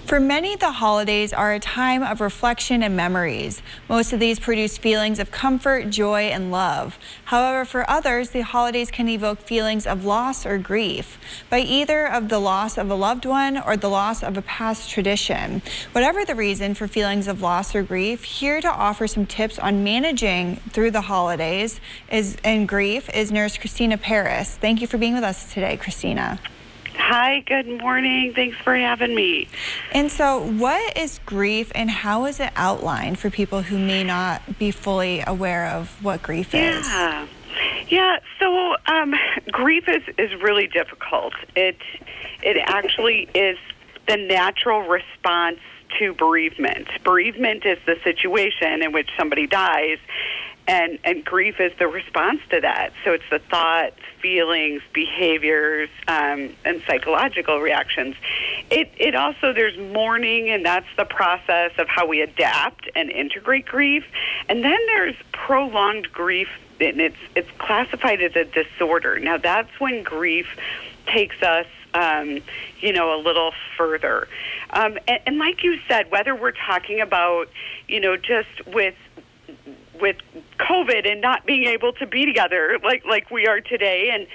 For many, the holidays are a time of reflection and memories. Most of these produce feelings of comfort, joy, and love. However, for others, the holidays can evoke feelings of loss or grief by either of the loss of a loved one or the loss of a past tradition. Whatever the reason for feelings of loss or grief, here to offer some tips on managing through the holidays and grief is Nurse Christina Paris. Thank you for being with us today, Christina. Hi, good morning. Thanks for having me. And so what is grief and how is it outlined for people who may not be fully aware of what grief is? Yeah, so grief is really difficult. It actually is the natural response to bereavement. Bereavement is the situation in which somebody dies, and grief is the response to that. So it's the thoughts, feelings, behaviors, and psychological reactions. It also, there's mourning, and that's the process of how we adapt and integrate grief. And then there's prolonged grief, and it's classified as a disorder. Now that's when grief takes us a little further. And like you said, whether we're talking about, just with COVID and not being able to be together like we are today, and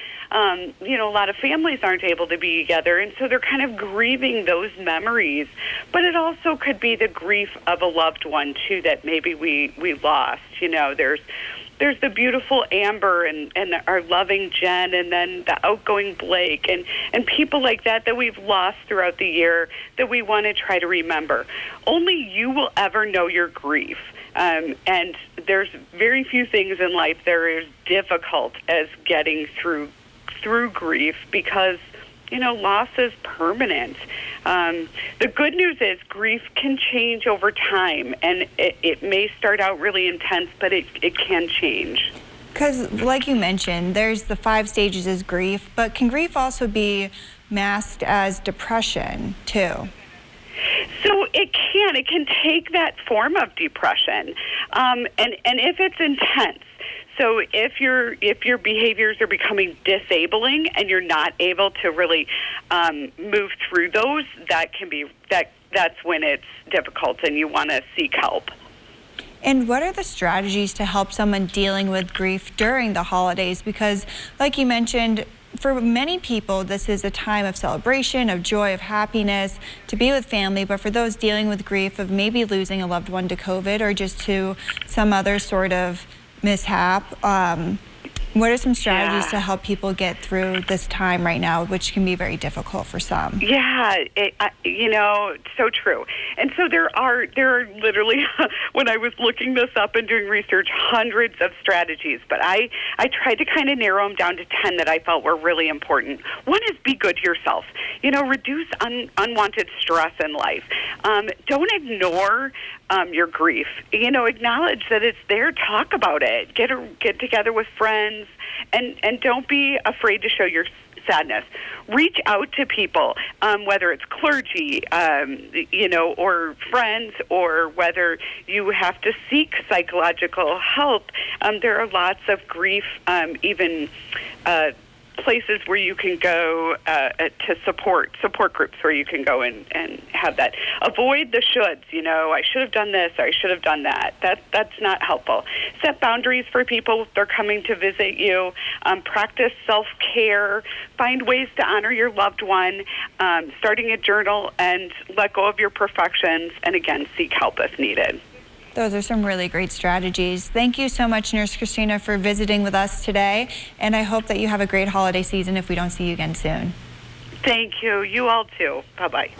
a lot of families aren't able to be together, and so they're kind of grieving those memories. But it also could be the grief of a loved one too that maybe we lost. There's the beautiful Amber and our loving Jen, and then the outgoing Blake, and people like that we've lost throughout the year that we want to try to remember. Only you will ever know your grief. And there's very few things in life that are as difficult as getting through grief because, loss is permanent. The good news is grief can change over time, and it may start out really intense, but it can change. Because like you mentioned, there's the 5 stages as grief, but can grief also be masked as depression too? So it can take that form of depression, and if it's intense. So if your behaviors are becoming disabling and you're not able to really move through those, that's when it's difficult and you want to seek help. And what are the strategies to help someone dealing with grief during the holidays? Because like you mentioned, for many people, this is a time of celebration, of joy, of happiness, to be with family. But for those dealing with grief of maybe losing a loved one to COVID or just to some other sort of mishap, what are some strategies to help people get through this time right now, which can be very difficult for some? Yeah, so true. And so there are literally, when I was looking this up and doing research, hundreds of strategies. But I tried to kind of narrow them down to 10 that I felt were really important. One is be good to yourself. Reduce unwanted stress in life. Don't ignore your grief. Acknowledge that it's there. Talk about it. Get together with friends, and don't be afraid to show your sadness. Reach out to people, whether it's clergy, or friends, or whether you have to seek psychological help. There are lots of grief, even places where you can go to support groups where you can go and have that. Avoid the shoulds. I should have done this or I should have done that. That's not helpful. Set boundaries for people if they're coming to visit you. Practice self-care. Find ways to honor your loved one. Starting a journal, and let go of your perfections. And again, seek help if needed. Those are some really great strategies. Thank you so much, Nurse Christina, for visiting with us today. And I hope that you have a great holiday season if we don't see you again soon. Thank you. You all too. Bye-bye.